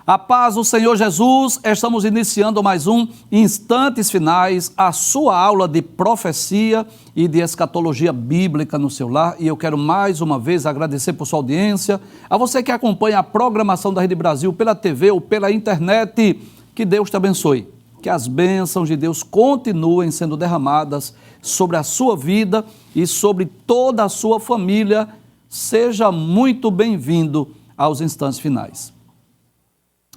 A paz do Senhor Jesus, estamos iniciando mais um Instantes Finais, a sua aula de profecia e de escatologia bíblica no seu lar. E eu quero mais uma vez agradecer por sua audiência, a você que acompanha a programação da Rede Brasil pela TV ou pela internet. Que Deus te abençoe, que as bênçãos de Deus continuem sendo derramadas sobre a sua vida e sobre toda a sua família. Seja muito bem-vindo aos Instantes Finais.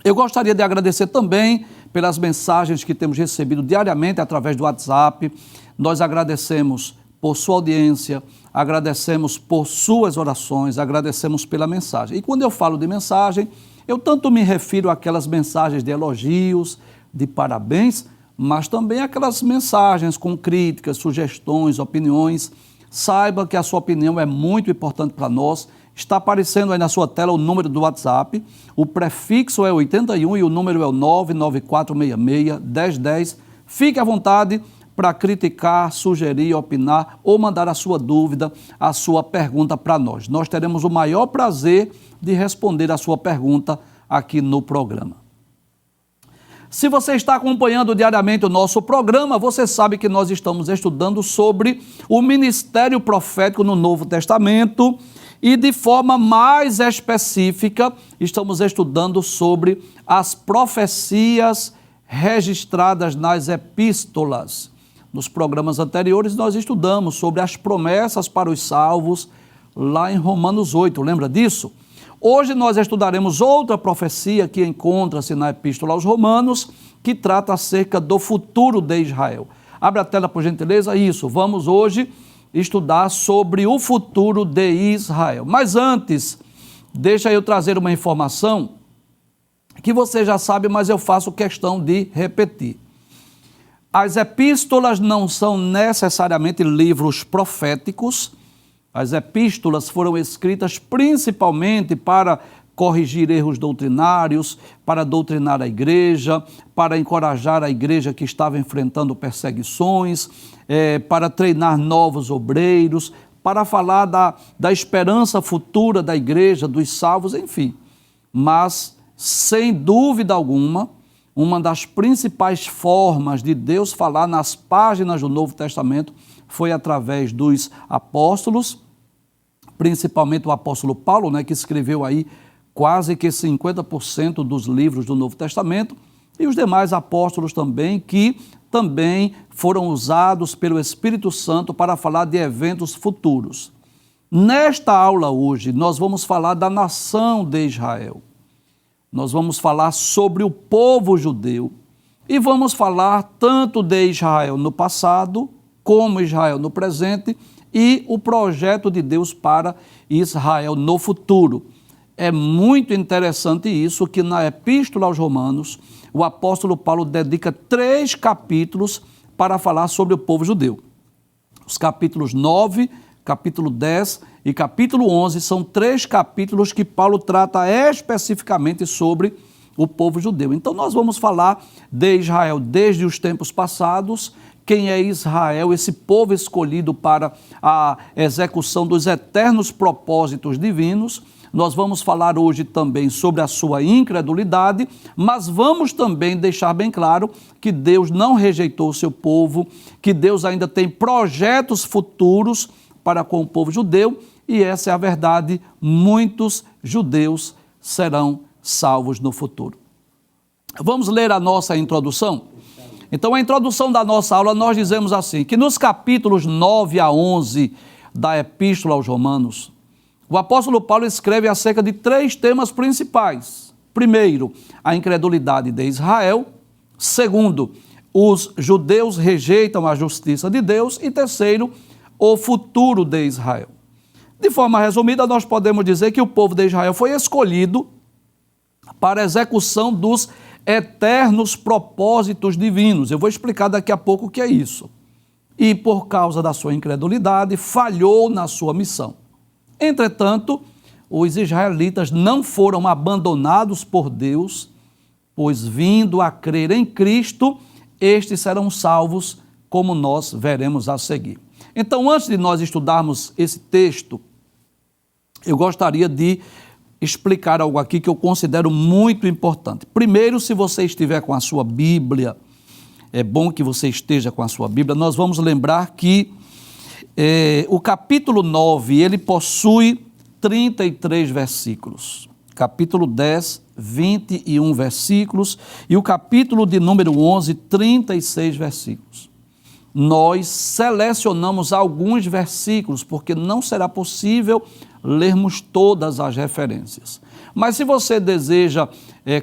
Eu gostaria de agradecer também pelas mensagens que temos recebido diariamente através do WhatsApp. Nós agradecemos por sua audiência, agradecemos por suas orações, agradecemos pela mensagem. E quando eu falo de mensagem, eu tanto me refiro àquelas mensagens de elogios, de parabéns, mas também aquelas mensagens com críticas, sugestões, opiniões. Saiba que a sua opinião é muito importante para nós. Está aparecendo aí na sua tela o número do WhatsApp, o prefixo é 81 e o número é o 99466-1010. Fique à vontade para criticar, sugerir, opinar ou mandar a sua dúvida, a sua pergunta para nós. Nós teremos o maior prazer de responder a sua pergunta aqui no programa. Se você está acompanhando diariamente o nosso programa, você sabe que nós estamos estudando sobre o ministério profético no Novo Testamento. E de forma mais específica, estamos estudando sobre as profecias registradas nas epístolas. Nos programas anteriores, nós estudamos sobre as promessas para os salvos, lá em Romanos 8, lembra disso? Hoje nós estudaremos outra profecia que encontra-se na Epístola aos Romanos, que trata acerca do futuro de Israel. Abre a tela, por gentileza. Isso, vamos hoje estudar sobre o futuro de Israel. Mas antes, deixa eu trazer uma informação que você já sabe, mas eu faço questão de repetir. As epístolas não são necessariamente livros proféticos. As epístolas foram escritas principalmente para corrigir erros doutrinários, para doutrinar a igreja, para encorajar a igreja que estava enfrentando perseguições, para treinar novos obreiros, para falar da esperança futura da igreja, dos salvos, enfim. Mas, sem dúvida alguma, uma das principais formas de Deus falar nas páginas do Novo Testamento foi através dos apóstolos, principalmente o apóstolo Paulo, que escreveu aí quase que 50% dos livros do Novo Testamento, e os demais apóstolos também, que também foram usados pelo Espírito Santo para falar de eventos futuros. Nesta aula hoje, nós vamos falar da nação de Israel. Nós vamos falar sobre o povo judeu e vamos falar tanto de Israel no passado, como Israel no presente e o projeto de Deus para Israel no futuro. É muito interessante isso, que na Epístola aos Romanos, o apóstolo Paulo dedica 3 capítulos para falar sobre o povo judeu. Os capítulos 9, capítulo 10 e capítulo 11 são 3 capítulos que Paulo trata especificamente sobre o povo judeu. Então nós vamos falar de Israel desde os tempos passados. Quem é Israel, esse povo escolhido para a execução dos eternos propósitos divinos. Nós vamos falar hoje também sobre a sua incredulidade, mas vamos também deixar bem claro que Deus não rejeitou o seu povo, que Deus ainda tem projetos futuros para com o povo judeu, e essa é a verdade, muitos judeus serão salvos no futuro. Vamos ler a nossa introdução? Então, a introdução da nossa aula, nós dizemos assim, que nos capítulos 9 a 11 da Epístola aos Romanos, o apóstolo Paulo escreve acerca de 3 temas principais. Primeiro, a incredulidade de Israel. Segundo, os judeus rejeitam a justiça de Deus. E terceiro, o futuro de Israel. De forma resumida, nós podemos dizer que o povo de Israel foi escolhido para a execução dos eternos propósitos divinos. Eu vou explicar daqui a pouco o que é isso. E por causa da sua incredulidade, falhou na sua missão. Entretanto, os israelitas não foram abandonados por Deus, pois vindo a crer em Cristo, estes serão salvos, como nós veremos a seguir. Então, antes de nós estudarmos esse texto, eu gostaria de explicar algo aqui que eu considero muito importante. Primeiro, se você estiver com a sua Bíblia, é bom que você esteja com a sua Bíblia, nós vamos lembrar que o capítulo 9, ele possui 33 versículos. Capítulo 10, 21 versículos, e o capítulo de número 11, 36 versículos. Nós selecionamos alguns versículos, porque não será possível lermos todas as referências. Mas se você deseja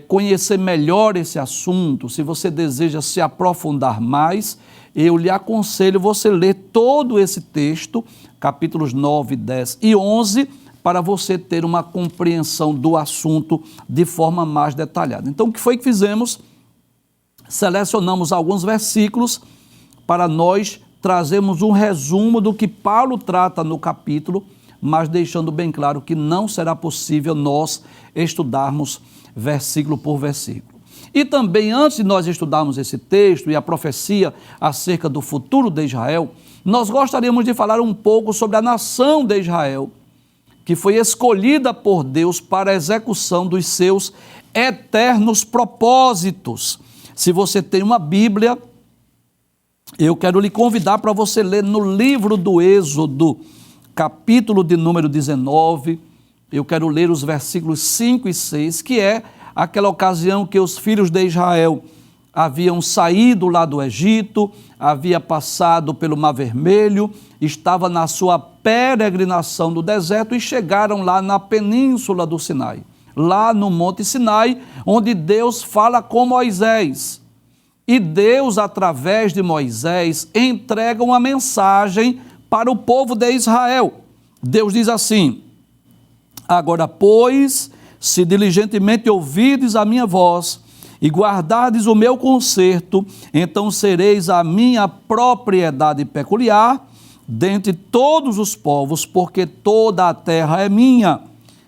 conhecer melhor esse assunto, se você deseja se aprofundar mais, eu lhe aconselho você ler todo esse texto, capítulos 9, 10 e 11, para você ter uma compreensão do assunto de forma mais detalhada. Então, o que foi que fizemos? Selecionamos alguns versículos para nós trazermos um resumo do que Paulo trata no capítulo, mas deixando bem claro que não será possível nós estudarmos versículo por versículo. E também, antes de nós estudarmos esse texto e a profecia acerca do futuro de Israel, nós gostaríamos de falar um pouco sobre a nação de Israel, que foi escolhida por Deus para a execução dos seus eternos propósitos. Se você tem uma Bíblia, eu quero lhe convidar para você ler no livro do Êxodo, capítulo de número 19, eu quero ler os versículos 5 e 6, que é aquela ocasião que os filhos de Israel haviam saído lá do Egito, havia passado pelo Mar Vermelho, estava na sua peregrinação no deserto e chegaram lá na península do Sinai, lá no Monte Sinai, onde Deus fala com Moisés. E Deus, através de Moisés, entrega uma mensagem para o povo de Israel. Deus diz assim: agora, pois, se diligentemente ouvides a minha voz e guardardes o meu conserto, então sereis a minha propriedade peculiar dentre todos os povos, porque toda a terra é minha,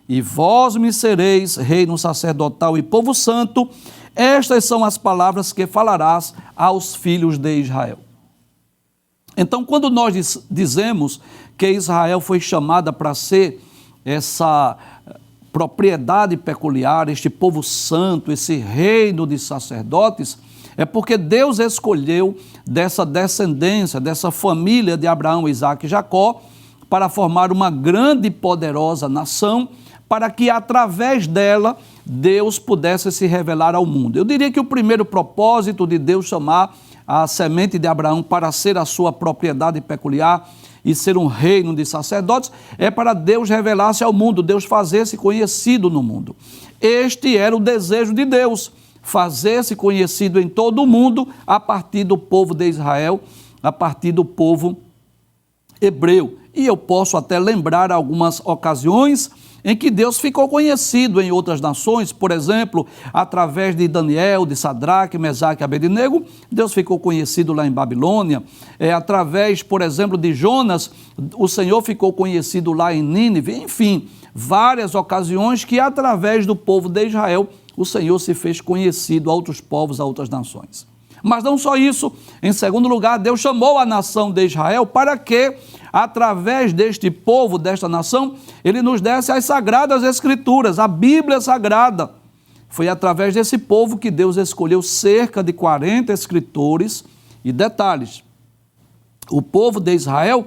e vós me sereis reino sacerdotal e povo santo. Estas são as palavras que falarás aos filhos de Israel. Então, quando nós dizemos que Israel foi chamada para ser essa propriedade peculiar, este povo santo, esse reino de sacerdotes, é porque Deus escolheu dessa descendência, dessa família de Abraão, Isaque e Jacó, para formar uma grande e poderosa nação, para que através dela Deus pudesse se revelar ao mundo. Eu diria que o primeiro propósito de Deus chamar a semente de Abraão para ser a sua propriedade peculiar e ser um reino de sacerdotes é para Deus revelar-se ao mundo, Deus fazer-se conhecido no mundo. Este era o desejo de Deus, fazer-se conhecido em todo o mundo a partir do povo de Israel, a partir do povo hebreu. E eu posso até lembrar algumas ocasiões em que Deus ficou conhecido em outras nações, por exemplo, através de Daniel, de Sadraque, Mesaque e Abednego, Deus ficou conhecido lá em Babilônia, através, por exemplo, de Jonas, o Senhor ficou conhecido lá em Nínive, enfim, várias ocasiões que através do povo de Israel, o Senhor se fez conhecido a outros povos, a outras nações. Mas não só isso, em segundo lugar, Deus chamou a nação de Israel para que, através deste povo, desta nação, ele nos desse as sagradas escrituras, a Bíblia Sagrada. Foi através desse povo que Deus escolheu cerca de 40 escritores. E detalhes, o povo de Israel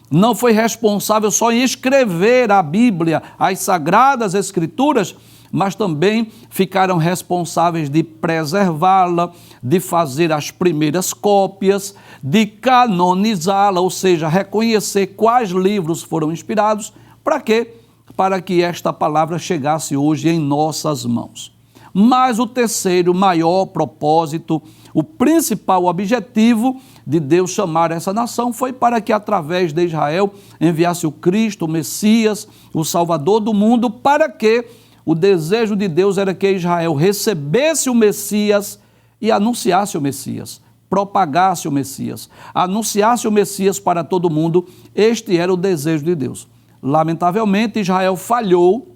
não foi responsável só em escrever a Bíblia, as sagradas escrituras, mas também ficaram responsáveis de preservá-la, de fazer as primeiras cópias, de canonizá-la, ou seja, reconhecer quais livros foram inspirados. Para quê? Para que esta palavra chegasse hoje em nossas mãos. Mas o terceiro, maior propósito, o principal objetivo de Deus chamar essa nação foi para que através de Israel enviasse o Cristo, o Messias, o Salvador do mundo, para que o desejo de Deus era que Israel recebesse o Messias e anunciasse o Messias, propagasse o Messias, anunciasse o Messias para todo mundo. Este era o desejo de Deus. Lamentavelmente, Israel falhou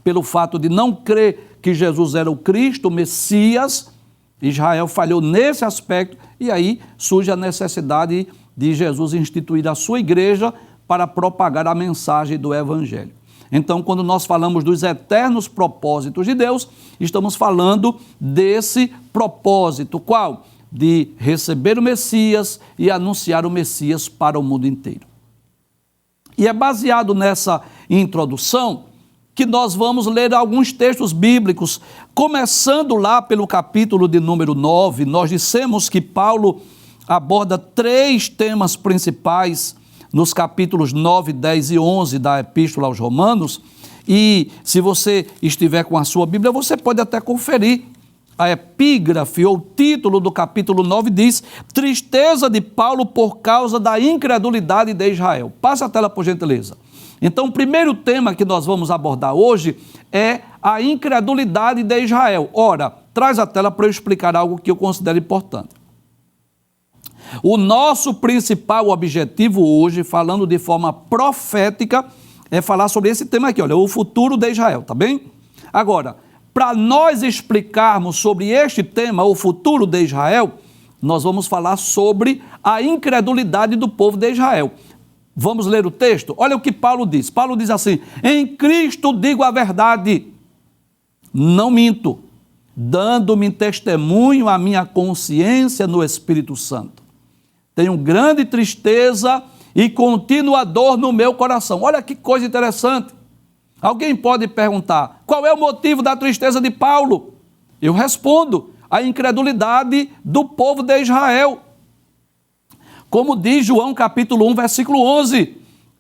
pelo fato de não crer que Jesus era o Cristo, o Messias. Israel falhou nesse aspecto e aí surge a necessidade de Jesus instituir a sua igreja para propagar a mensagem do Evangelho. Então, quando nós falamos dos eternos propósitos de Deus, estamos falando desse propósito. Qual? De receber o Messias e anunciar o Messias para o mundo inteiro. E é baseado nessa introdução que nós vamos ler alguns textos bíblicos, começando lá pelo capítulo de número 9. Nós dissemos que Paulo aborda 3 temas principais nos capítulos 9, 10 e 11 da Epístola aos Romanos, e se você estiver com a sua Bíblia, você pode até conferir. A epígrafe ou título do capítulo 9 diz: tristeza de Paulo por causa da incredulidade de Israel. Passa a tela, por gentileza. Então, o primeiro tema que nós vamos abordar hoje é a incredulidade de Israel. Ora, traz a tela para eu explicar algo que eu considero importante. O nosso principal objetivo hoje, falando de forma profética, é falar sobre esse tema aqui, olha, o futuro de Israel, tá bem? Agora, para nós explicarmos sobre este tema, o futuro de Israel, nós vamos falar sobre a incredulidade do povo de Israel. Vamos ler o texto? Olha o que Paulo diz. Paulo diz assim: em Cristo digo a verdade, não minto, dando-me testemunho à minha consciência no Espírito Santo. Tenho grande tristeza e contínua dor no meu coração. Olha que coisa interessante. Alguém pode perguntar, qual é o motivo da tristeza de Paulo? Eu respondo, a incredulidade do povo de Israel. Como diz João capítulo 1, versículo 11,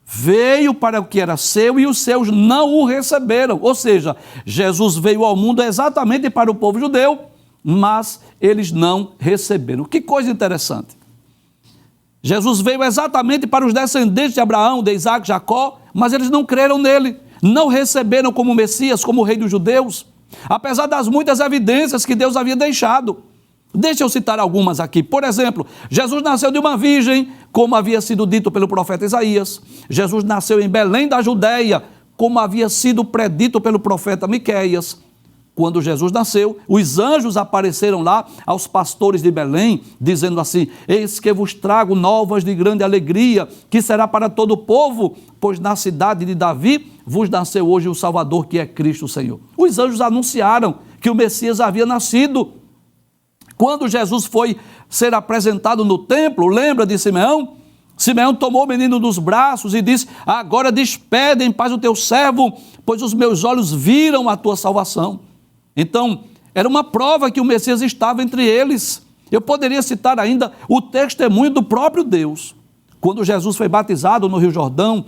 veio para o que era seu e os seus não o receberam. Ou seja, Jesus veio ao mundo exatamente para o povo judeu, mas eles não receberam. Que coisa interessante. Jesus veio exatamente para os descendentes de Abraão, de Isaac, Jacó, mas eles não creram nele, não receberam como Messias, como rei dos judeus, apesar das muitas evidências que Deus havia deixado. Deixa eu citar algumas aqui. Por exemplo, Jesus nasceu de uma virgem, como havia sido dito pelo profeta Isaías. Jesus nasceu em Belém da Judeia, como havia sido predito pelo profeta Miqueias. Quando Jesus nasceu, os anjos apareceram lá aos pastores de Belém, dizendo assim: eis que vos trago novas de grande alegria, que será para todo o povo, pois na cidade de Davi vos nasceu hoje o Salvador, que é Cristo o Senhor. Os anjos anunciaram que o Messias havia nascido. Quando Jesus foi ser apresentado no templo, lembra de Simeão? Simeão tomou o menino dos braços e disse: agora despede em paz o teu servo, pois os meus olhos viram a tua salvação. Então, era uma prova que o Messias estava entre eles. Eu poderia citar ainda o testemunho do próprio Deus. Quando Jesus foi batizado no Rio Jordão,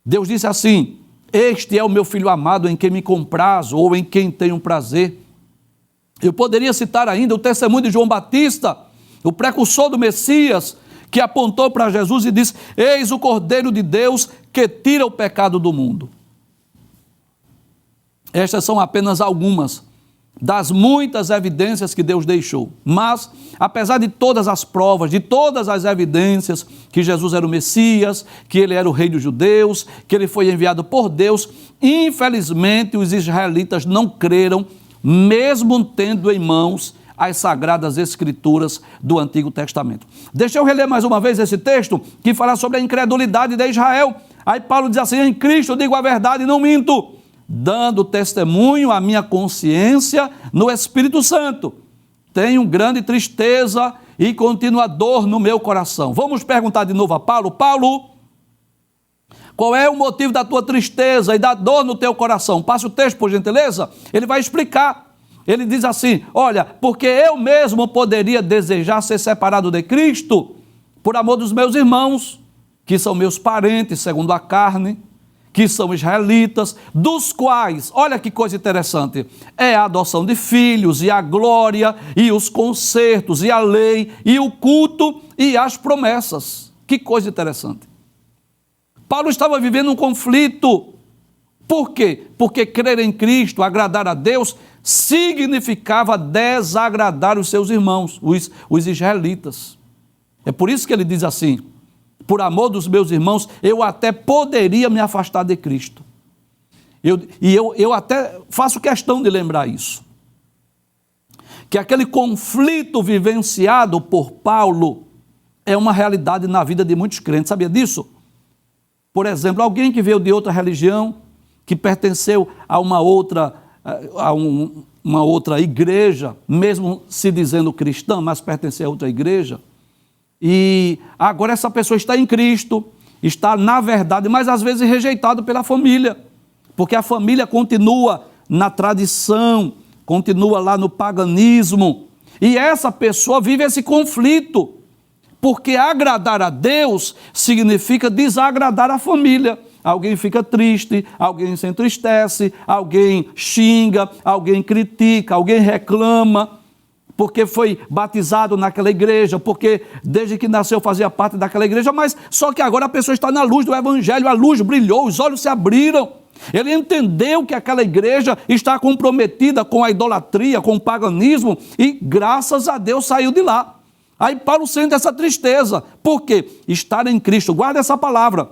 Deus disse assim: este é o meu filho amado em quem me comprazo, ou em quem tenho prazer. Eu poderia citar ainda o testemunho de João Batista, o precursor do Messias, que apontou para Jesus e disse: eis o Cordeiro de Deus que tira o pecado do mundo. Estas são apenas algumas das muitas evidências que Deus deixou. Mas, apesar de todas as provas, de todas as evidências que Jesus era o Messias, que ele era o rei dos judeus, que ele foi enviado por Deus, infelizmente os israelitas não creram, mesmo tendo em mãos as sagradas escrituras do Antigo Testamento. Deixa eu reler mais uma vez esse texto que fala sobre a incredulidade de Israel. Aí Paulo diz assim: em Cristo eu digo a verdade e não minto, dando testemunho à minha consciência no Espírito Santo. Tenho grande tristeza e contínua dor no meu coração. Vamos perguntar de novo a Paulo: Paulo, qual é o motivo da tua tristeza e da dor no teu coração? Passe o texto, por gentileza. Ele vai explicar. Ele diz assim: olha, porque eu mesmo poderia desejar ser separado de Cristo por amor dos meus irmãos, que são meus parentes segundo a carne, que são israelitas, dos quais, olha que coisa interessante, é a adoção de filhos, e a glória, e os concertos, e a lei, e o culto, e as promessas. Que coisa interessante. Paulo estava vivendo um conflito. Por quê? Porque crer em Cristo, agradar a Deus, significava desagradar os seus irmãos, os israelitas. É por isso que ele diz assim: por amor dos meus irmãos, eu até poderia me afastar de Cristo. Eu até faço questão de lembrar isso. Que aquele conflito vivenciado por Paulo é uma realidade na vida de muitos crentes. Sabia disso? por exemplo, alguém que veio de outra religião, que pertenceu a uma outra igreja, mesmo se dizendo cristã, mas pertenceu a outra igreja, e agora essa pessoa está em Cristo, está na verdade, mas às vezes rejeitado pela família, porque a família continua na tradição, continua lá no paganismo, e essa pessoa vive esse conflito, porque agradar a Deus significa desagradar a família. Alguém fica triste, alguém se entristece, alguém xinga, alguém critica, alguém reclama, porque foi batizado naquela igreja, porque desde que nasceu fazia parte daquela igreja, mas só que agora a pessoa está na luz do Evangelho, a luz brilhou, os olhos se abriram. Ele entendeu que aquela igreja está comprometida com a idolatria, com o paganismo, e graças a Deus saiu de lá. Aí Paulo sente essa tristeza. Por quê? Estar em Cristo, guarda essa palavra.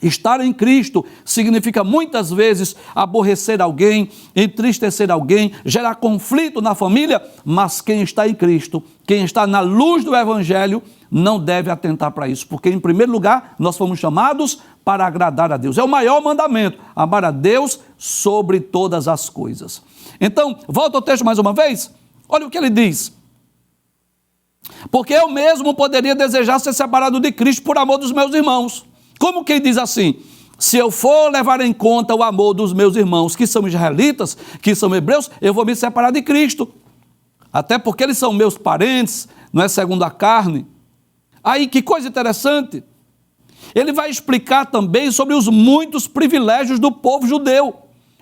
Estar em Cristo significa muitas vezes aborrecer alguém, entristecer alguém, gerar conflito na família, mas quem está em Cristo, quem está na luz do Evangelho, não deve atentar para isso, porque em primeiro lugar nós fomos chamados para agradar a Deus. É o maior mandamento, amar a Deus sobre todas as coisas. Então, volta ao texto mais uma vez, olha o que ele diz. Porque eu mesmo poderia desejar ser separado de Cristo por amor dos meus irmãos. Como quem diz assim, se eu for levar em conta o amor dos meus irmãos, que são israelitas, que são hebreus, eu vou me separar de Cristo. Até porque eles são meus parentes, não é segundo a carne. Aí, que coisa interessante. Ele vai explicar também sobre os muitos privilégios do povo judeu.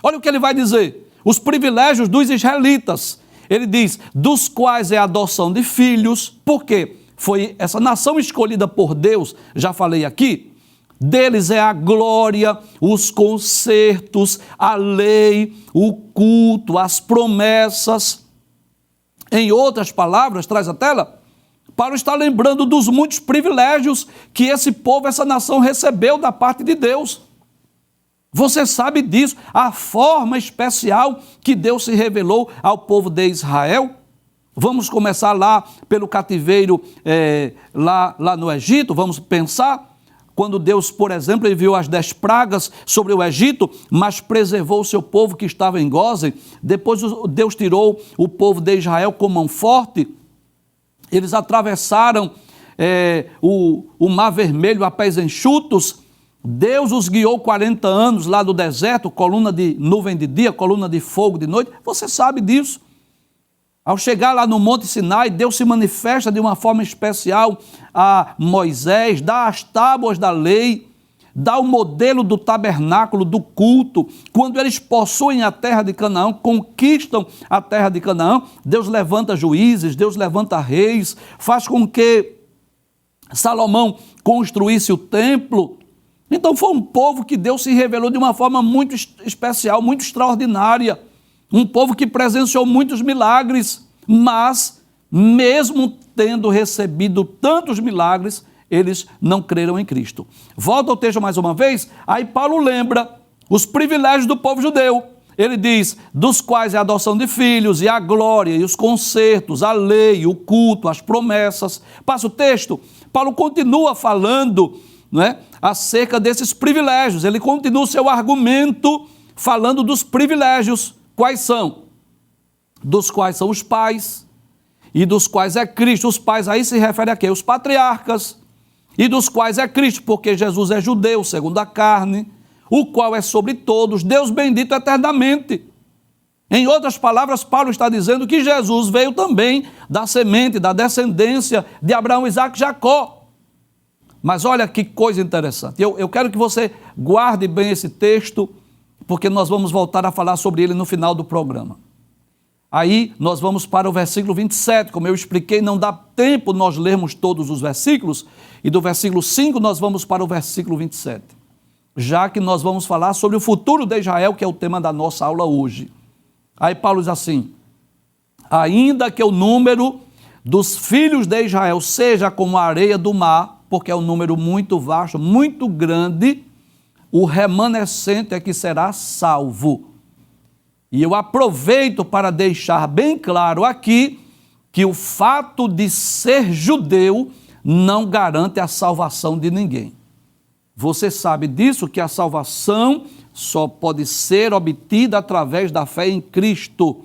Olha o que ele vai dizer. Os privilégios dos israelitas. Ele diz, dos quais é a adoção de filhos. Por quê? Foi essa nação escolhida por Deus, já falei aqui. Deles é a glória, os concertos, a lei, o culto, as promessas. Em outras palavras, traz a tela, Paulo está lembrando dos muitos privilégios que esse povo, essa nação recebeu da parte de Deus. Você sabe disso, a forma especial que Deus se revelou ao povo de Israel. Vamos começar lá pelo cativeiro, lá no Egito, vamos pensar. Quando Deus, por exemplo, enviou as 10 pragas sobre o Egito, mas preservou o seu povo que estava em Gósen. Depois Deus tirou o povo de Israel com mão forte. Eles atravessaram o Mar Vermelho a pés enxutos. Deus os guiou 40 anos lá do deserto, coluna de nuvem de dia, coluna de fogo de noite. Você sabe disso. Ao chegar lá no Monte Sinai, Deus se manifesta de uma forma especial a Moisés, dá as tábuas da lei, dá o modelo do tabernáculo, do culto. Quando eles possuem a terra de Canaã, conquistam a terra de Canaã, Deus levanta juízes, Deus levanta reis, faz com que Salomão construísse o templo. Então foi um povo que Deus se revelou de uma forma muito especial, muito extraordinária. Um povo que presenciou muitos milagres, mas mesmo tendo recebido tantos milagres, eles não creram em Cristo. Volta ao texto mais uma vez, aí Paulo lembra os privilégios do povo judeu. Ele diz, dos quais é a adoção de filhos, e a glória, e os concertos, a lei, o culto, as promessas. Passa o texto, Paulo continua falando, não é, acerca desses privilégios. Ele continua o seu argumento falando dos privilégios. Quais são? Dos quais são os pais, e dos quais é Cristo. Os pais aí se refere a quê? Os patriarcas, e dos quais é Cristo, porque Jesus é judeu, segundo a carne, o qual é sobre todos, Deus bendito eternamente. Em outras palavras, Paulo está dizendo que Jesus veio também da semente, da descendência de Abraão, Isaque e Jacó. Mas olha que coisa interessante. Eu quero que você guarde bem esse texto, porque nós vamos voltar a falar sobre ele no final do programa. Aí nós vamos para o versículo 27, como eu expliquei, não dá tempo nós lermos todos os versículos, e do versículo 5 nós vamos para o versículo 27, já que nós vamos falar sobre o futuro de Israel, que é o tema da nossa aula hoje. Aí Paulo diz assim, ainda que o número dos filhos de Israel seja como a areia do mar, porque é um número muito vasto, muito grande, o remanescente é que será salvo. E eu aproveito para deixar bem claro aqui que o fato de ser judeu não garante a salvação de ninguém. Você sabe disso, que a salvação só pode ser obtida através da fé em Cristo.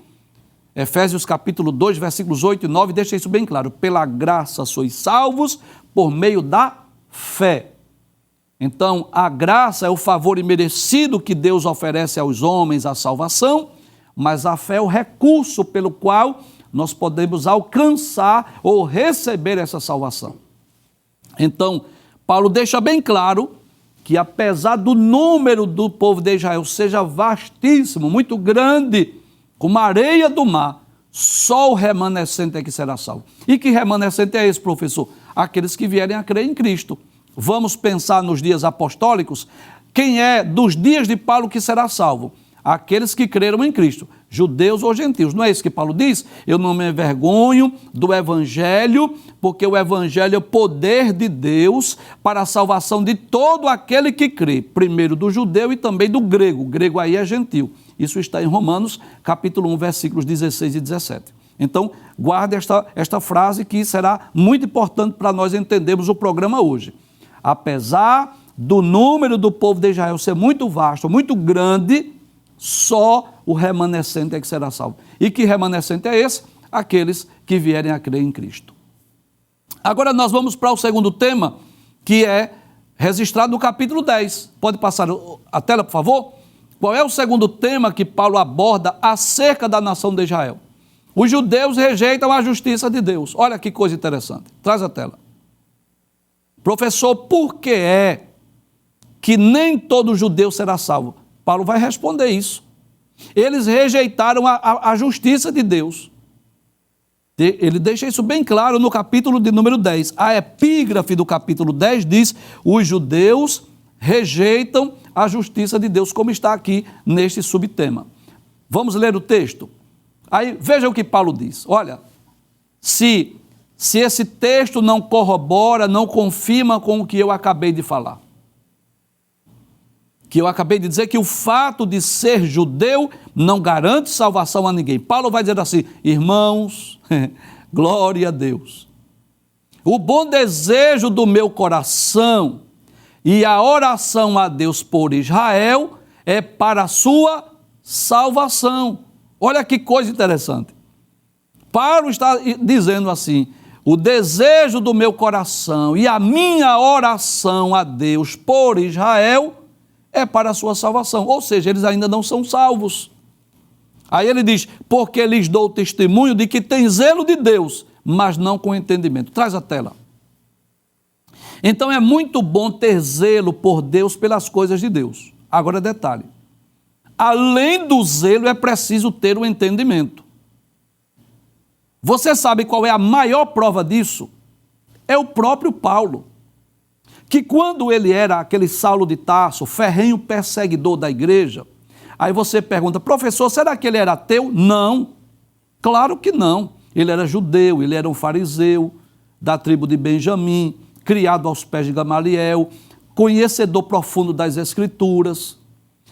Efésios capítulo 2, versículos 8 e 9, deixa isso bem claro. Pela graça sois salvos por meio da fé. Então, a graça é o favor imerecido que Deus oferece aos homens, a salvação, mas a fé é o recurso pelo qual nós podemos alcançar ou receber essa salvação. Então, Paulo deixa bem claro que apesar do número do povo de Israel seja vastíssimo, muito grande, como a areia do mar, só o remanescente é que será salvo. E que remanescente é esse, professor? Aqueles que vierem a crer em Cristo. Vamos pensar nos dias apostólicos. Quem é dos dias de Paulo que será salvo? Aqueles que creram em Cristo, judeus ou gentios. Não é isso que Paulo diz? Eu não me envergonho do Evangelho, porque o Evangelho é o poder de Deus para a salvação de todo aquele que crê, primeiro do judeu e também do grego. O grego aí é gentil. Isso está em Romanos, capítulo 1, versículos 16 e 17. Então, guarde esta frase que será muito importante para nós entendermos o programa hoje. Apesar do número do povo de Israel ser muito vasto, muito grande, só o remanescente é que será salvo. E que remanescente é esse? Aqueles que vierem a crer em Cristo. Agora nós vamos para o segundo tema, que é registrado no capítulo 10. Pode passar a tela, por favor? Qual é o segundo tema que Paulo aborda acerca da nação de Israel? Os judeus rejeitam a justiça de Deus. Olha que coisa interessante. Traz a tela. Professor, por que é que nem todo judeu será salvo? Paulo vai responder isso. Eles rejeitaram a justiça de Deus. Ele deixa isso bem claro no capítulo de número 10. A epígrafe do capítulo 10 diz: os judeus rejeitam a justiça de Deus, como está aqui neste subtema. Vamos ler o texto? Aí veja o que Paulo diz. Olha, se esse texto não corrobora, não confirma com o que eu acabei de falar. Que eu acabei de dizer que o fato de ser judeu não garante salvação a ninguém. Paulo vai dizer assim: irmãos, glória a Deus. O bom desejo do meu coração e a oração a Deus por Israel é para a sua salvação. Olha que coisa interessante. Paulo está dizendo assim: o desejo do meu coração e a minha oração a Deus por Israel é para a sua salvação. Ou seja, eles ainda não são salvos. Aí ele diz: porque lhes dou testemunho de que tem zelo de Deus, mas não com entendimento. Traz a tela. Então é muito bom ter zelo por Deus, pelas coisas de Deus. Agora detalhe: além do zelo é preciso ter o entendimento. Você sabe qual é a maior prova disso? É o próprio Paulo, que quando ele era aquele Saulo de Tarso, ferrenho perseguidor da igreja, aí você pergunta: professor, será que ele era ateu? Não, claro que não. Ele era judeu, ele era um fariseu da tribo de Benjamim, criado aos pés de Gamaliel, conhecedor profundo das Escrituras.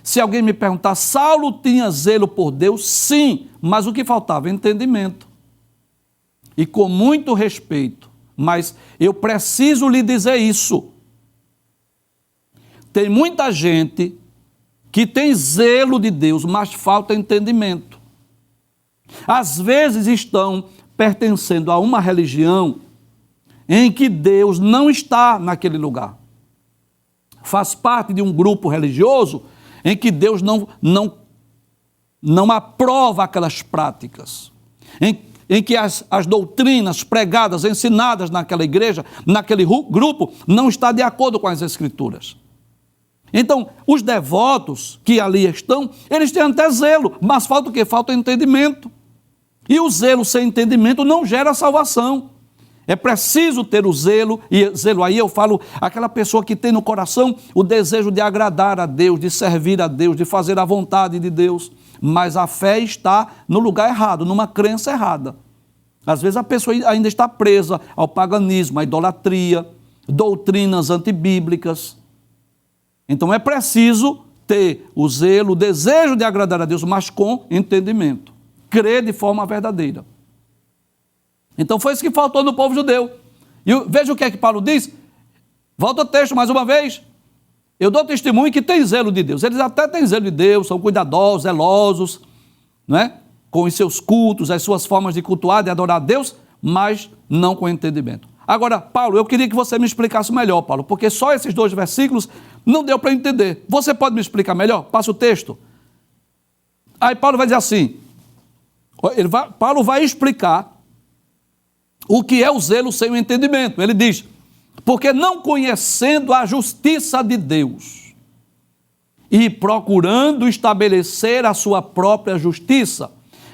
Se alguém me perguntar, Saulo tinha zelo por Deus? Sim, mas o que faltava? Entendimento. E com muito respeito, mas eu preciso lhe dizer isso. Tem muita gente que tem zelo de Deus, mas falta entendimento. Às vezes estão pertencendo a uma religião em que Deus não está naquele lugar. Faz parte de um grupo religioso em que Deus não aprova aquelas práticas, em que as doutrinas pregadas, ensinadas naquela igreja, naquele grupo, não está de acordo com as Escrituras. Então, os devotos que ali estão, eles têm até zelo, mas falta o quê? Falta entendimento. E o zelo sem entendimento não gera salvação. É preciso ter o zelo, e zelo aí eu falo, aquela pessoa que tem no coração o desejo de agradar a Deus, de servir a Deus, de fazer a vontade de Deus, mas a fé está no lugar errado, numa crença errada. Às vezes a pessoa ainda está presa ao paganismo, à idolatria, doutrinas antibíblicas. Então é preciso ter o zelo, o desejo de agradar a Deus, mas com entendimento. Crer de forma verdadeira. Então foi isso que faltou no povo judeu. E veja o que é que Paulo diz. Volta ao texto mais uma vez. Eu dou testemunho que tem zelo de Deus. Eles até têm zelo de Deus, são cuidadosos, zelosos, não é? Com os seus cultos, as suas formas de cultuar, de adorar a Deus, mas não com entendimento. Agora, Paulo, eu queria que você me explicasse melhor, Paulo, porque só esses 2 versículos não deu para entender. Você pode me explicar melhor? Passa o texto. Aí Paulo vai dizer assim, Paulo vai explicar o que é o zelo sem o entendimento. Ele diz, porque não conhecendo a justiça de Deus e procurando estabelecer a sua própria justiça.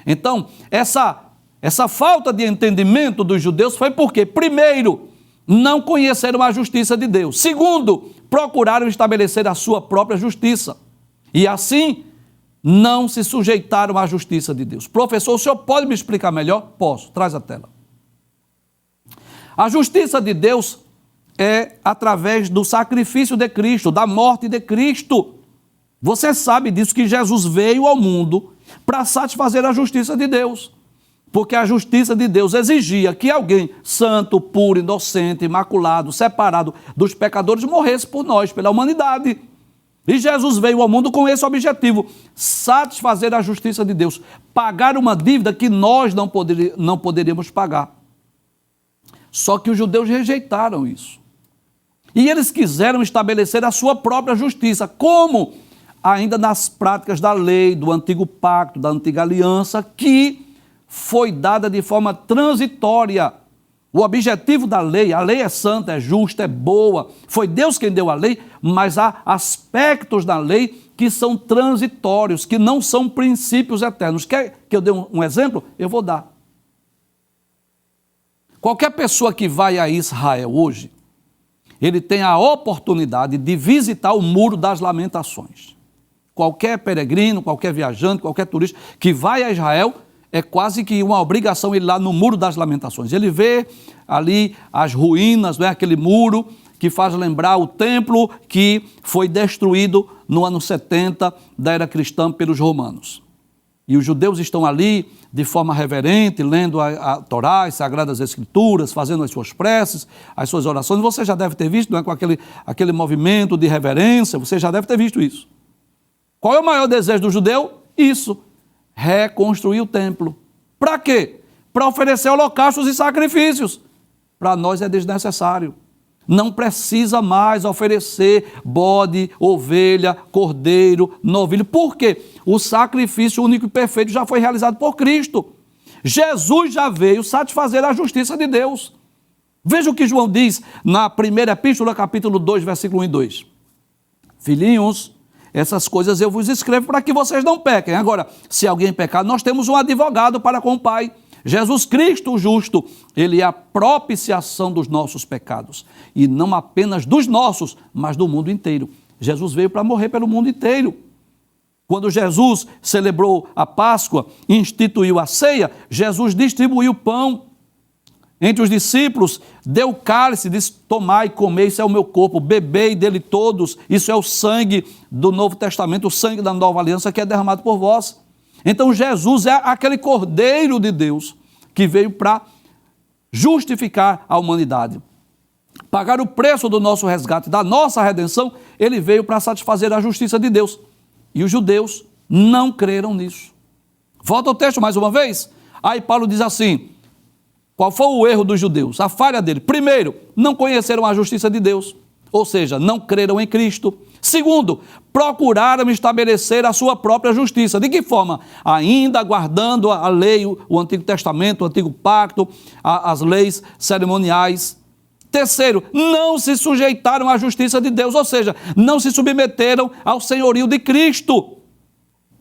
Então, essa falta de entendimento dos judeus foi porque, primeiro, não conheceram a justiça de Deus. Segundo, procuraram estabelecer a sua própria justiça. E assim, não se sujeitaram à justiça de Deus. Professor, o senhor pode me explicar melhor? Posso, traz a tela. A justiça de Deus é através do sacrifício de Cristo, da morte de Cristo. Você sabe disso, que Jesus veio ao mundo para satisfazer a justiça de Deus. Porque a justiça de Deus exigia que alguém santo, puro, inocente, imaculado, separado dos pecadores morresse por nós, pela humanidade. E Jesus veio ao mundo com esse objetivo, satisfazer a justiça de Deus, pagar uma dívida que nós não poderíamos pagar. Só que os judeus rejeitaram isso. E eles quiseram estabelecer a sua própria justiça. Como? Ainda nas práticas da lei, do antigo pacto, da antiga aliança, que foi dada de forma transitória. O objetivo da lei, a lei é santa, é justa, é boa. Foi Deus quem deu a lei, mas há aspectos da lei que são transitórios, que não são princípios eternos. Quer que eu dê um exemplo? Eu vou dar. Qualquer pessoa que vai a Israel hoje, ele tem a oportunidade de visitar o Muro das Lamentações. Qualquer peregrino, qualquer viajante, qualquer turista que vai a Israel, é quase que uma obrigação ir lá no Muro das Lamentações. Ele vê ali as ruínas, não é? Aquele muro que faz lembrar o templo que foi destruído no ano 70 da era cristã pelos romanos. E os judeus estão ali de forma reverente, lendo a Torá, as Sagradas Escrituras, fazendo as suas preces, as suas orações. Você já deve ter visto, não é? Com aquele movimento de reverência, você já deve ter visto isso. Qual é o maior desejo do judeu? Isso, reconstruir o templo. Para quê? Para oferecer holocaustos e sacrifícios. Para nós é desnecessário. Não precisa mais oferecer bode, ovelha, cordeiro, novilho. Por quê? O sacrifício único e perfeito já foi realizado por Cristo. Jesus já veio satisfazer a justiça de Deus. Veja o que João diz na primeira epístola, capítulo 2, versículo 1 e 2. Filhinhos, essas coisas eu vos escrevo para que vocês não pequem. Agora, se alguém pecar, nós temos um advogado para com o Pai. Jesus Cristo, o justo, ele é a propiciação dos nossos pecados. E não apenas dos nossos, mas do mundo inteiro. Jesus veio para morrer pelo mundo inteiro. Quando Jesus celebrou a Páscoa, instituiu a ceia, Jesus distribuiu pão entre os discípulos, deu o cálice, disse, tomai, comei, isso é o meu corpo, bebei dele todos, isso é o sangue do Novo Testamento, o sangue da nova aliança que é derramado por vós. Então Jesus é aquele Cordeiro de Deus que veio para justificar a humanidade. Pagar o preço do nosso resgate, da nossa redenção, ele veio para satisfazer a justiça de Deus. E os judeus não creram nisso. Volta ao texto mais uma vez. Aí Paulo diz assim, qual foi o erro dos judeus? A falha dele. Primeiro, não conheceram a justiça de Deus, ou seja, não creram em Cristo. Segundo, procuraram estabelecer a sua própria justiça. De que forma? Ainda guardando a lei, o Antigo Testamento, o Antigo Pacto, as leis cerimoniais. Terceiro, não se sujeitaram à justiça de Deus, ou seja, não se submeteram ao senhorio de Cristo.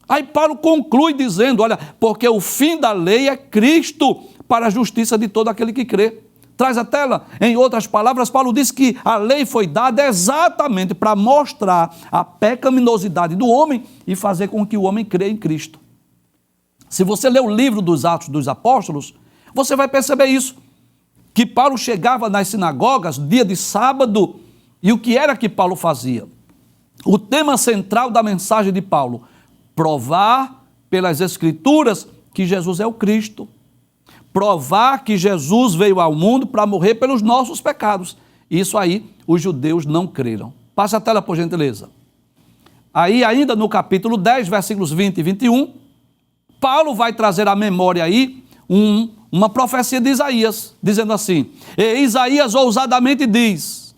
Aí Paulo conclui dizendo, olha, porque o fim da lei é Cristo para a justiça de todo aquele que crê. Traz a tela. Em outras palavras, Paulo diz que a lei foi dada exatamente para mostrar a pecaminosidade do homem e fazer com que o homem creia em Cristo. Se você ler o livro dos Atos dos Apóstolos, você vai perceber isso. Que Paulo chegava nas sinagogas, dia de sábado, e o que era que Paulo fazia? O tema central da mensagem de Paulo, provar pelas Escrituras que Jesus é o Cristo. Provar que Jesus veio ao mundo para morrer pelos nossos pecados. Isso aí os judeus não creram. Passe a tela, por gentileza. Aí, ainda no capítulo 10, versículos 20 e 21, Paulo vai trazer à memória aí uma profecia de Isaías, dizendo assim, e Isaías ousadamente diz,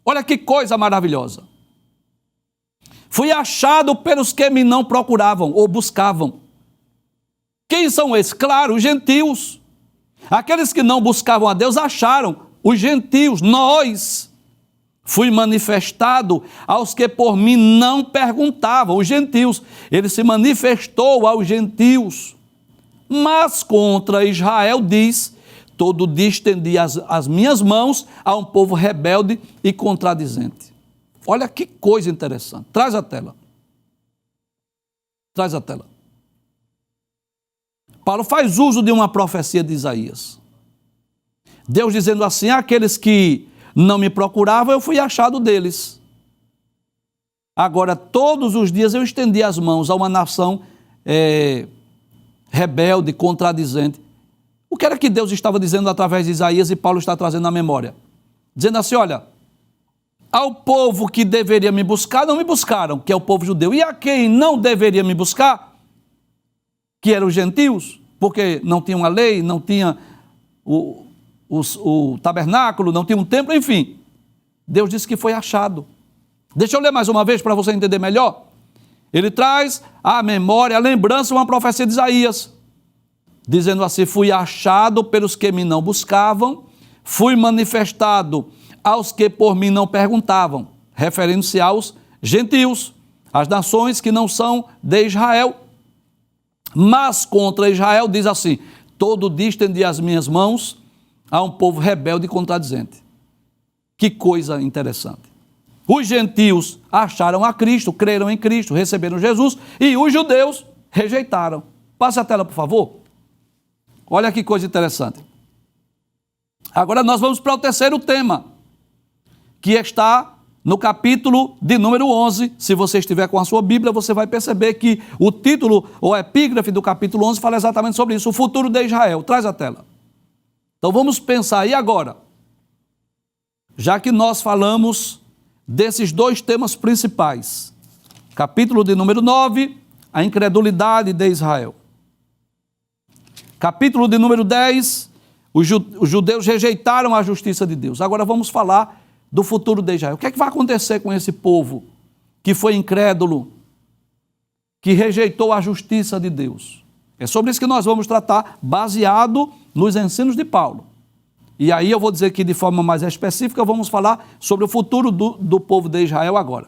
olha que coisa maravilhosa, fui achado pelos que me não procuravam ou buscavam. Quem são esses? Claro, os gentios. Aqueles que não buscavam a Deus acharam, os gentios, nós. Fui manifestado aos que por mim não perguntavam, os gentios. Ele se manifestou aos gentios. Mas contra Israel diz, todo dia estendi as minhas mãos a um povo rebelde e contradizente. Olha que coisa interessante. Traz a tela. Traz a tela. Paulo faz uso de uma profecia de Isaías. Deus dizendo assim, aqueles que não me procuravam, eu fui achado deles. Agora, todos os dias eu estendi as mãos a uma nação rebelde, contradizente. O que era que Deus estava dizendo através de Isaías e Paulo está trazendo na memória? Dizendo assim, olha, ao povo que deveria me buscar, não me buscaram, que é o povo judeu. E a quem não deveria me buscar, que eram os gentios, porque não tinham a lei, não tinha o tabernáculo, não tinha um templo, enfim. Deus disse que foi achado. Deixa eu ler mais uma vez para você entender melhor. Ele traz à memória, a lembrança, uma profecia de Isaías, dizendo assim, fui achado pelos que me não buscavam, fui manifestado aos que por mim não perguntavam, referindo-se aos gentios, as nações que não são de Israel. Mas contra Israel diz assim, todo dia estendi as minhas mãos a um povo rebelde e contradizente. Que coisa interessante. Os gentios acharam a Cristo, creram em Cristo, receberam Jesus, e os judeus rejeitaram. Passe a tela, por favor. Olha que coisa interessante. Agora nós vamos para o terceiro tema, que está no capítulo de número 11. Se você estiver com a sua Bíblia, você vai perceber que o título, ou epígrafe do capítulo 11, fala exatamente sobre isso, o futuro de Israel. Traz a tela. Então vamos pensar aí agora, já que nós falamos desses dois temas principais, capítulo de número 9, a incredulidade de Israel. Capítulo de número 10, os judeus rejeitaram a justiça de Deus. Agora vamos falar do futuro de Israel. O que é que vai acontecer com esse povo que foi incrédulo, que rejeitou a justiça de Deus? É sobre isso que nós vamos tratar, baseado nos ensinos de Paulo. E aí eu vou dizer que de forma mais específica vamos falar sobre o futuro do povo de Israel agora.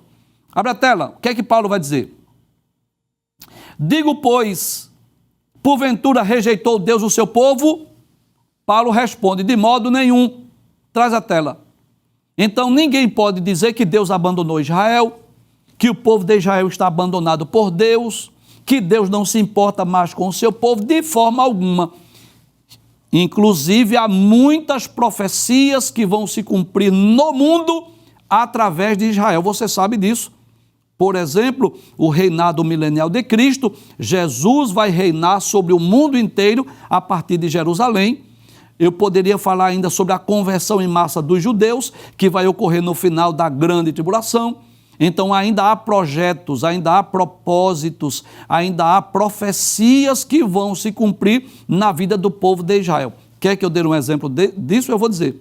Abre a tela, o que é que Paulo vai dizer? Digo, pois, porventura rejeitou Deus o seu povo? Paulo responde, de modo nenhum. Traz a tela. Então ninguém pode dizer que Deus abandonou Israel, que o povo de Israel está abandonado por Deus, que Deus não se importa mais com o seu povo, de forma alguma. Inclusive, há muitas profecias que vão se cumprir no mundo através de Israel. Você sabe disso. Por exemplo, o reinado milenial de Cristo, Jesus vai reinar sobre o mundo inteiro a partir de Jerusalém. Eu poderia falar ainda sobre a conversão em massa dos judeus, que vai ocorrer no final da grande tribulação. Então ainda há projetos, ainda há propósitos, ainda há profecias que vão se cumprir na vida do povo de Israel. Quer que eu dê um exemplo disso? Eu vou dizer.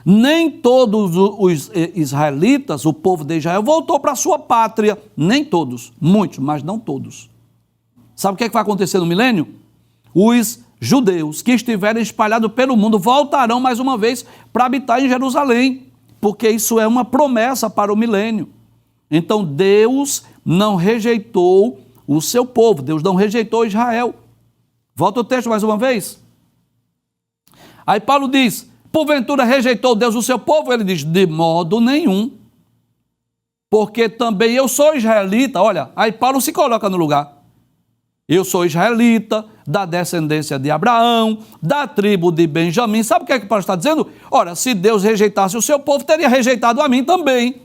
Nem todos os israelitas, o povo de Israel, voltou para a sua pátria. Nem todos, muitos, mas não todos. Sabe o que vai acontecer no milênio? Os judeus que estiverem espalhados pelo mundo voltarão mais uma vez para habitar em Jerusalém, porque isso é uma promessa para o milênio. Então Deus não rejeitou o seu povo, Deus não rejeitou Israel. Volta o texto mais uma vez. Aí Paulo diz, porventura rejeitou Deus o seu povo? Ele diz, de modo nenhum, porque também eu sou israelita. Olha, aí Paulo se coloca no lugar. Eu sou israelita, da descendência de Abraão, da tribo de Benjamim. Sabe o que é que Paulo está dizendo? Ora, se Deus rejeitasse o seu povo, teria rejeitado a mim também.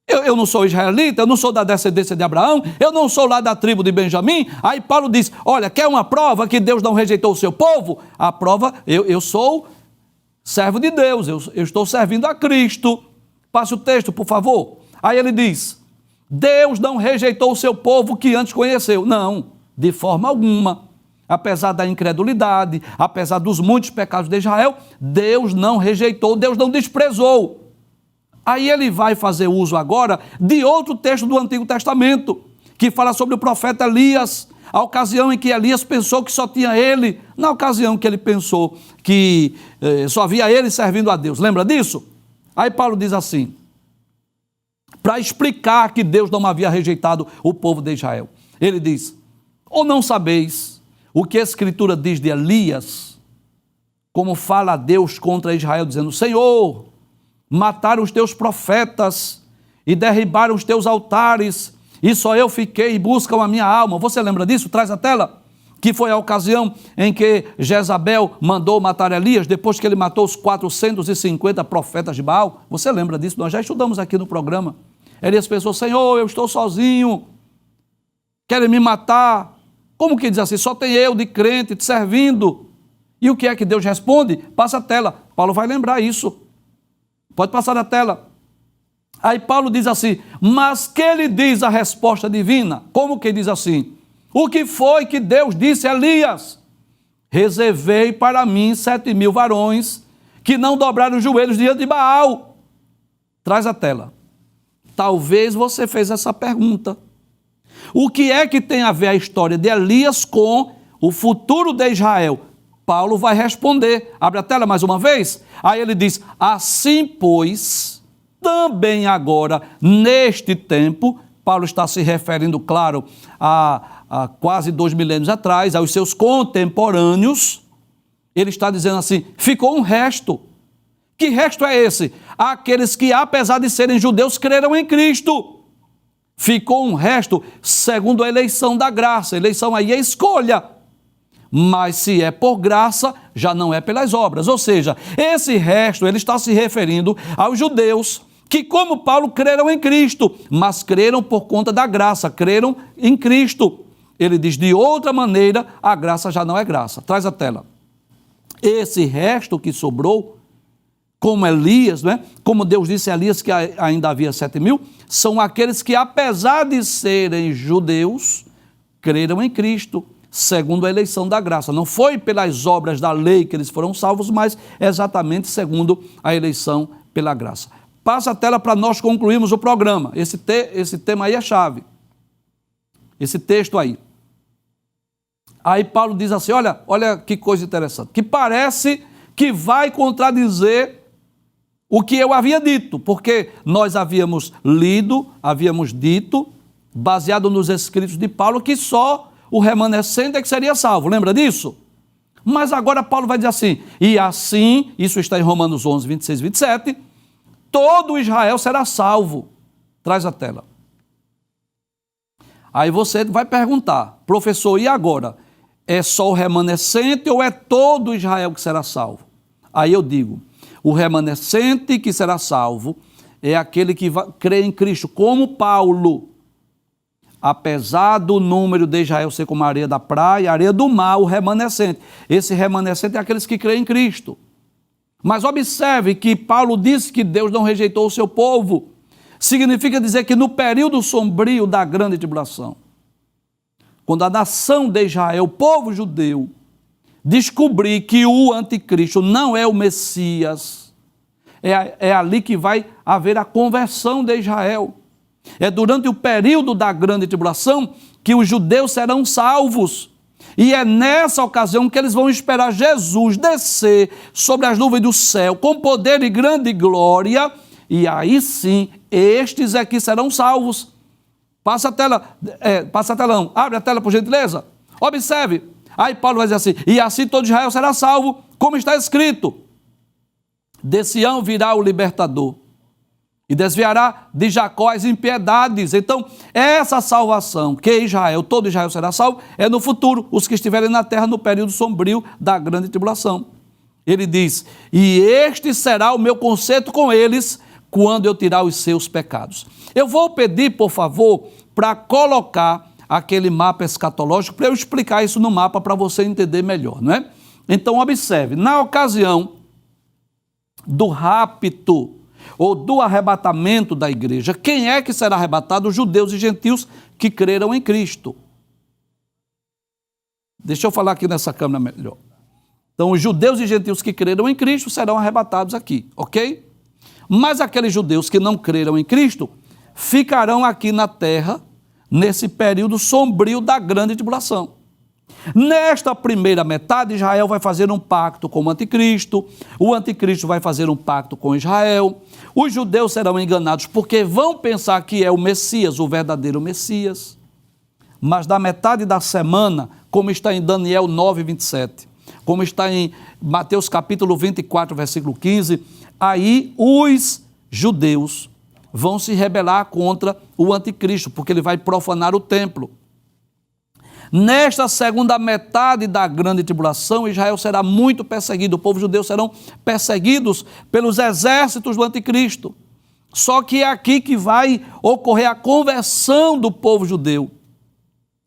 Eu não sou israelita, eu não sou da descendência de Abraão, eu não sou lá da tribo de Benjamim. Aí Paulo diz, olha, quer uma prova que Deus não rejeitou o seu povo? A prova, eu sou servo de Deus, eu estou servindo a Cristo. Passe o texto, por favor. Aí ele diz: Deus não rejeitou o seu povo que antes conheceu. Não, de forma alguma. Apesar da incredulidade, apesar dos muitos pecados de Israel, Deus não rejeitou, Deus não desprezou. Aí ele vai fazer uso agora de outro texto do Antigo Testamento, que fala sobre o profeta Elias, a ocasião em que Elias pensou que só tinha ele, na ocasião que ele pensou que só havia ele servindo a Deus. Lembra disso? Aí Paulo diz assim, para explicar que Deus não havia rejeitado o povo de Israel. Ele diz: ou não sabeis o que a Escritura diz de Elias, como fala a Deus contra Israel, dizendo: Senhor, mataram os teus profetas e derribaram os teus altares, e só eu fiquei e buscam a minha alma. Você lembra disso? Traz a tela. Que foi a ocasião em que Jezabel mandou matar Elias, depois que ele matou os 450 profetas de Baal. Você lembra disso? Nós já estudamos aqui no programa. Elias pensou: Senhor, eu estou sozinho, querem me matar. Como que diz assim? Só tem eu de crente te servindo. E o que é que Deus responde? Passa a tela. Paulo vai lembrar isso. Pode passar a tela. Aí Paulo diz assim: mas que lhe diz a resposta divina? Como que diz assim? O que foi que Deus disse a Elias? Reservei para mim 7.000 varões que não dobraram os joelhos diante de Baal. Traz a tela. Talvez você fez essa pergunta. O que é que tem a ver a história de Elias com o futuro de Israel? Paulo vai responder. Abre a tela mais uma vez. Aí ele diz: assim, pois, também agora, neste tempo, Paulo está se referindo, claro, a quase 2 milênios atrás, aos seus contemporâneos. Ele está dizendo assim: ficou um resto. Que resto é esse? Aqueles que, apesar de serem judeus, creram em Cristo. Ficou um resto segundo a eleição da graça. Eleição aí é escolha. Mas se é por graça, já não é pelas obras. Ou seja, esse resto, ele está se referindo aos judeus que, como Paulo, creram em Cristo, mas creram por conta da graça, creram em Cristo. Ele diz: de outra maneira, a graça já não é graça. Traz a tela. Esse resto que sobrou, como Elias, né? Como Deus disse a Elias que ainda havia 7.000, são aqueles que, apesar de serem judeus, creram em Cristo, segundo a eleição da graça. Não foi pelas obras da lei que eles foram salvos, mas exatamente segundo a eleição pela graça. Passa a tela para nós concluirmos o programa. Esse tema aí é chave. Esse texto aí. Aí Paulo diz assim: olha que coisa interessante, que parece que vai contradizer o que eu havia dito, porque nós havíamos lido, havíamos dito, baseado nos escritos de Paulo, que só o remanescente é que seria salvo. Lembra disso? Mas agora Paulo vai dizer assim: e assim, isso está em Romanos 11, 26 e 27, todo Israel será salvo. Traz a tela. Aí você vai perguntar: professor, e agora? É só o remanescente ou é todo Israel que será salvo? Aí eu digo: o remanescente que será salvo é aquele que crê em Cristo, como Paulo. Apesar do número de Israel ser como a areia da praia, a areia do mar, o remanescente. Esse remanescente é aqueles que creem em Cristo. Mas observe que Paulo disse que Deus não rejeitou o seu povo. Significa dizer que no período sombrio da grande tribulação, quando a nação de Israel, o povo judeu, descobrir que o anticristo não é o Messias, é ali que vai haver a conversão de Israel. É durante o período da grande tribulação que os judeus serão salvos. E é nessa ocasião que eles vão esperar Jesus descer sobre as nuvens do céu com poder e grande glória. E aí sim, estes é que serão salvos. Passa a tela, não. Abre a tela por gentileza. Observe. Aí Paulo vai dizer assim: e assim todo Israel será salvo, como está escrito: de Sião virá o libertador, e desviará de Jacó as impiedades. Então, essa salvação que Israel, todo Israel será salvo, é no futuro, os que estiverem na terra no período sombrio da grande tribulação. Ele diz: e este será o meu conserto com eles, quando eu tirar os seus pecados. Eu vou pedir, por favor, para colocar aquele mapa escatológico, para eu explicar isso no mapa para você entender melhor, não é? Então, observe, na ocasião do rapto ou do arrebatamento da igreja. Quem é que será arrebatado? Os judeus e gentios que creram em Cristo. Deixa eu falar aqui nessa câmera melhor. Então, os judeus e gentios que creram em Cristo serão arrebatados aqui, ok? Mas aqueles judeus que não creram em Cristo ficarão aqui na terra nesse período sombrio da grande tribulação. Nesta primeira metade, Israel vai fazer um pacto com o anticristo vai fazer um pacto com Israel, os judeus serão enganados porque vão pensar que é o Messias, o verdadeiro Messias, mas da metade da semana, como está em Daniel 9, 27, como está em Mateus capítulo 24, versículo 15, aí os judeus vão se rebelar contra o anticristo, porque ele vai profanar o templo. Nesta segunda metade da grande tribulação, Israel será muito perseguido, o povo judeu serão perseguidos pelos exércitos do anticristo. Só que é aqui que vai ocorrer a conversão do povo judeu.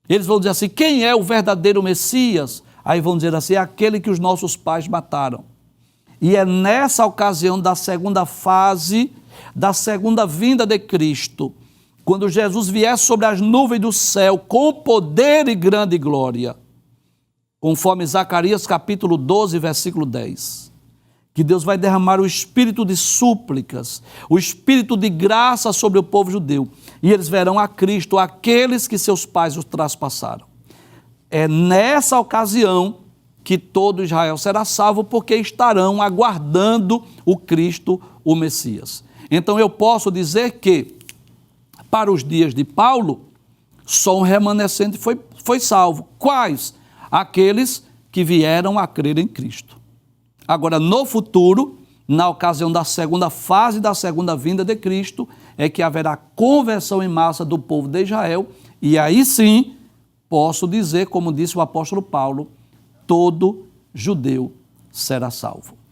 Eles vão dizer assim, quem é o verdadeiro Messias? Aí vão dizer assim, é aquele que os nossos pais mataram. E é nessa ocasião da segunda fase, da segunda vinda de Cristo, quando Jesus vier sobre as nuvens do céu com poder e grande glória, conforme Zacarias capítulo 12, versículo 10, que Deus vai derramar o espírito de súplicas, o espírito de graça sobre o povo judeu, e eles verão a Cristo, aqueles que seus pais os traspassaram. É nessa ocasião que todo Israel será salvo, porque estarão aguardando o Cristo, o Messias. Então eu posso dizer que, para os dias de Paulo, só um remanescente foi salvo. Quais? Aqueles que vieram a crer em Cristo. Agora, no futuro, na ocasião da segunda fase da segunda vinda de Cristo, é que haverá conversão em massa do povo de Israel, e aí sim, posso dizer, como disse o apóstolo Paulo, todo judeu será salvo.